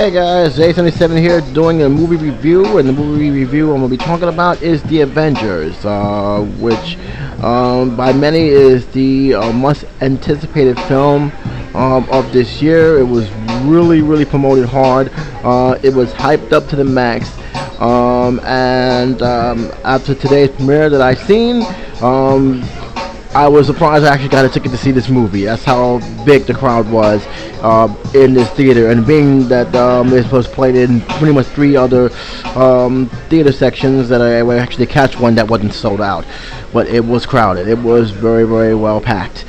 Hey guys, J77 here doing a movie review, and the movie review I'm going to be talking about is The Avengers, which by many is the most anticipated film of this year. It was really promoted hard. It was hyped up to the max, and after today's premiere that I've seen, I was surprised I actually got a ticket to see this movie. That's how big the crowd was in this theater, and being that it was played in pretty much 3 other theater sections, that I would actually catch one that wasn't sold out, but it was crowded. It was very well packed.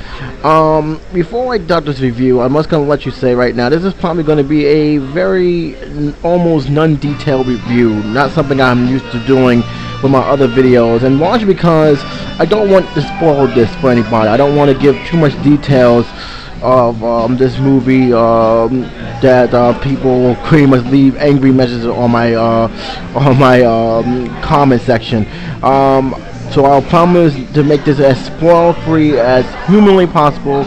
Before I start this review, I'm just going to let you say right now, this is probably going to be a very almost non-detailed review, not something I'm used to doing with my other videos, and largely because I don't want to spoil this for anybody. I don't want to give too much details of this movie that people will pretty much leave angry messages on my comment section. So I'll promise to make this as spoil-free as humanly possible.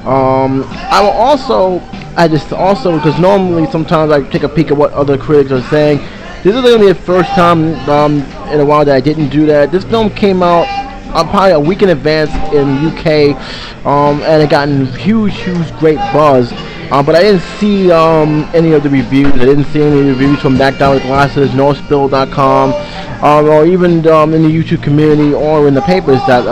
I will also, because normally sometimes I take a peek at what other critics are saying. This is going to be the first time in a while that I didn't do that. This film came out probably a week in advance in UK, and it gotten huge great buzz. But I didn't see any of the reviews. I didn't see any reviews from Back Down with Glasses, NoSpill.com, or even in the YouTube community or in the papers, that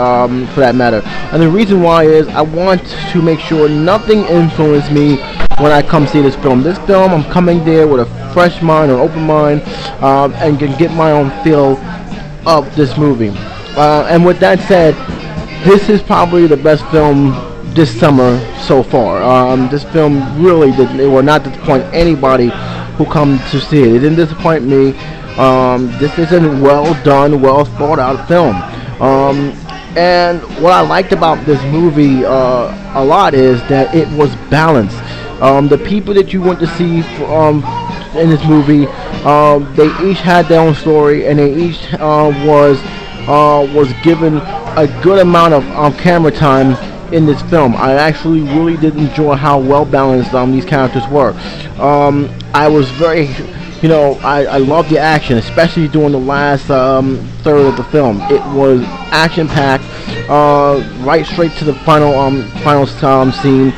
for that matter. And the reason why is I want to make sure nothing influenced me when I come see this film. This film, I'm coming there with a fresh mind, an open mind, and can get my own feel of this movie. And with that said, this is probably the best film this summer so far. This film really will not disappoint anybody who comes to see it. It didn't disappoint me. This is a well done, well thought out film. And what I liked about this movie a lot is that it was balanced. The people that you went to see in this movie, they each had their own story, and they each was given a good amount of camera time in this film. I actually really did enjoy how well balanced these characters were. I was very, I loved the action, especially during the last third of the film. It was action packed, right straight to the final scene.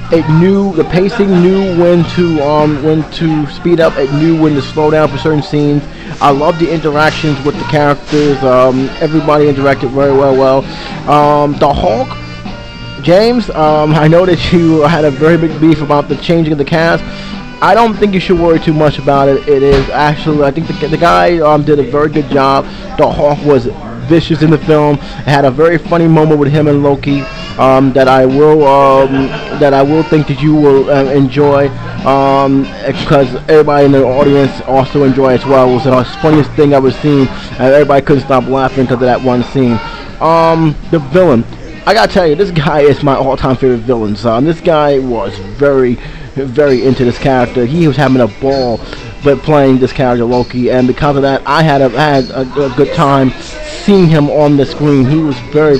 It knew the pacing, knew when to speed up, it knew when to slow down for certain scenes. I loved the interactions with the characters. Everybody interacted very well. The Hulk, James, I know that you had a very big beef about the changing of the cast. I don't think you should worry too much about it. It is actually, I think the guy did a very good job. The Hulk was vicious in the film. It had a very funny moment with him and Loki that I will think that you will enjoy, because everybody in the audience also enjoyed as well. It was the funniest thing I was seeing, and everybody couldn't stop laughing because of that one scene. The villain, I gotta tell you, this guy is my all-time favorite villain. This guy was very into this character. He was having a ball but playing this character Loki, and because of that, I had a good time seeing him on the screen. He was very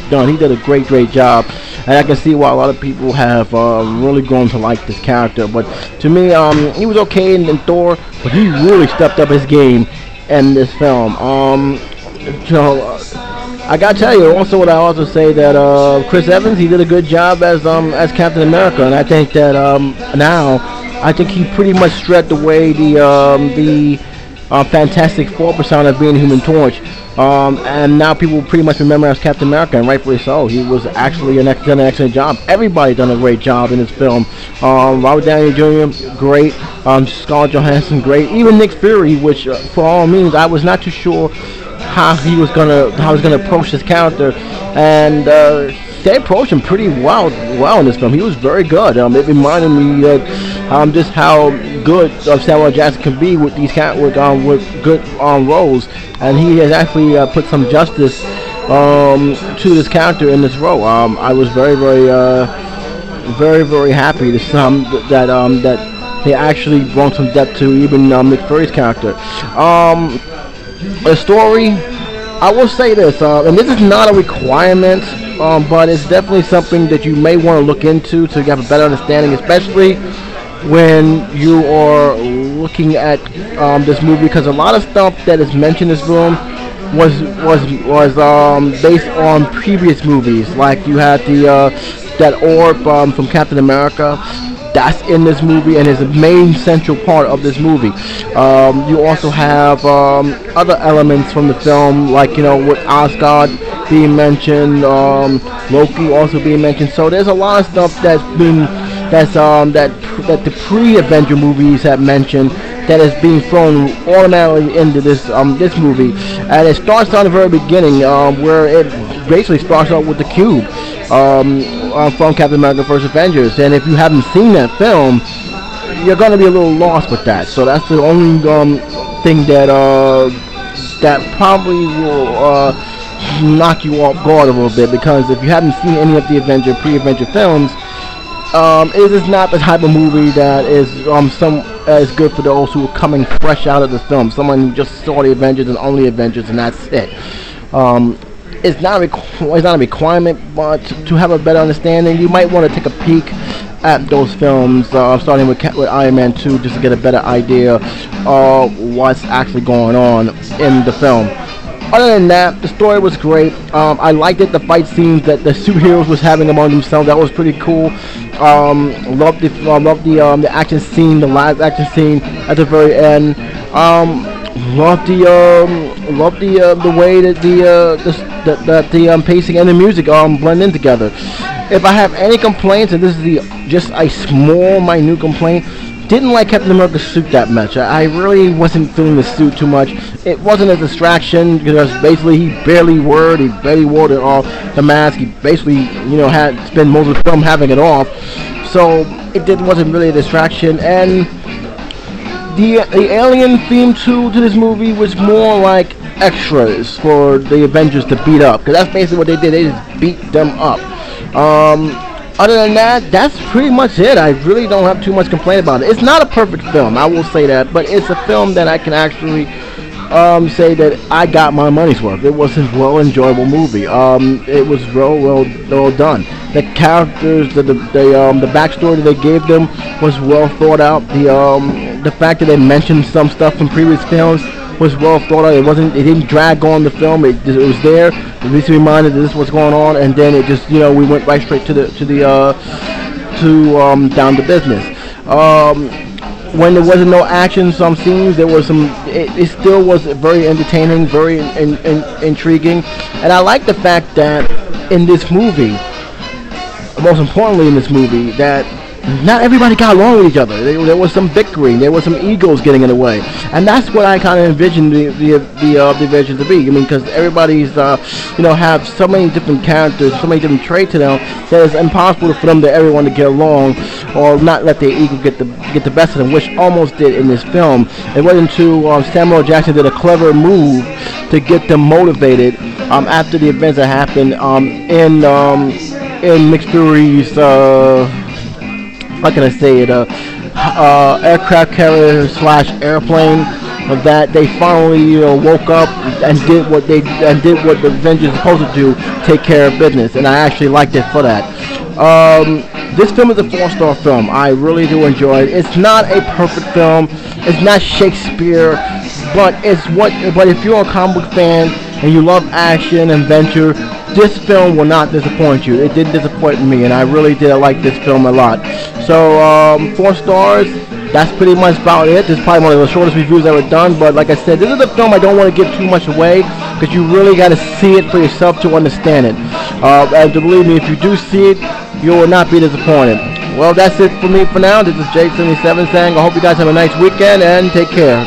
done. He did a great job, and I can see why a lot of people have really grown to like this character. But to me, he was okay in Thor, but he really stepped up his game in this film. I gotta tell you, also, what I also say that Chris Evans, he did a good job as Captain America, and I think that now I think he pretty much stripped away the Fantastic Four persona of being Human Torch, and now people pretty much remember as Captain America, and rightfully so. He was actually done an excellent job. Everybody done a great job in this film. Robert Downey Jr., great. Scarlett Johansson, great. Even Nick Fury, which for all means I was not too sure how he was gonna approach this character, and they approached him pretty well in this film. He was very good. It reminded me that just how good Samuel Jackson can be with these with good roles, and he has actually put some justice to this character in this role. I was very happy to that they actually brought some depth to even Nick Fury's character. The story, I will say this, and this is not a requirement, but it's definitely something that you may want to look into to have a better understanding, especially when you are looking at this movie, because a lot of stuff that is mentioned in this film was based on previous movies. Like you had the that orb from Captain America. That's in this movie and is a main central part of this movie. You also have other elements from the film, like with Asgard being mentioned, Loki also being mentioned. So there's a lot of stuff that the pre-Avenger movies have mentioned that is being thrown automatically into this movie, and it starts on the very beginning, where it basically starts out with the cube from Captain America vs. Avengers. And if you haven't seen that film, you're going to be a little lost with that. So that's the only thing that probably will knock you off guard a little bit, because if you haven't seen any of the pre-Avenger films, it is not the type of movie that is is good for those who are coming fresh out of the film. Someone who just saw the Avengers and only Avengers, and that's it. It's not a requirement, but to have a better understanding, you might want to take a peek at those films, starting with Iron Man 2, just to get a better idea of what's actually going on in the film. Other than that, the story was great. I liked it. The fight scenes that the superheroes was having among themselves, that was pretty cool. Loved the action scene, the live action scene at the very end. Loved the way that the pacing and the music blend in together. If I have any complaints, and this is just a small, minute complaint, didn't like Captain America's suit that much. I really wasn't feeling the suit too much. It wasn't a distraction, because basically he barely wore it off. The mask, he basically had spent most of the film having it off. So it wasn't really a distraction. And the alien theme to this movie was more like extras for the Avengers to beat up, because that's basically what they did. They just beat them up. Other than that, that's pretty much it. I really don't have too much complaint about it. It's not a perfect film, I will say that, but it's a film that I can actually say that I got my money's worth. It was a enjoyable movie. It was well done. The characters, the backstory that they gave them was well thought out. The fact that they mentioned some stuff from previous films was well thought out. It didn't drag on the film. It was there. At least reminded that this was going on, and then it just we went right straight to down to business. When there wasn't no action, some scenes there was some. It still was very entertaining, very intriguing, and I like the fact that in this movie, most importantly in this movie, that not everybody got along with each other. There was some bickering. There was some egos getting in the way, and that's what I kind of envisioned the Avengers to be. I mean, because everybody's have so many different characters, so many different traits to them, that it's impossible for them everyone to get along, or not let their ego get the best of them, which almost did in this film. It wasn't until Samuel Jackson did a clever move to get them motivated after the events that happened in Nick Fury's how can I say it, aircraft carrier / airplane, that they finally woke up and did what the Avengers are supposed to do, take care of business, and I actually liked it for that. This film is a 4-star film. I really do enjoy it. It's not a perfect film. It's not Shakespeare, but if you're a comic book fan and you love action and adventure, this film will not disappoint you. It did disappoint me, and I really did like this film a lot. So 4 stars. That's pretty much about it. This is probably one of the shortest reviews I've ever done, but like I said, this is a film I don't want to give too much away, because you really got to see it for yourself to understand it. And believe me, if you do see it, you will not be disappointed. Well, that's it for me for now. This is Jake77 saying I hope you guys have a nice weekend and take care.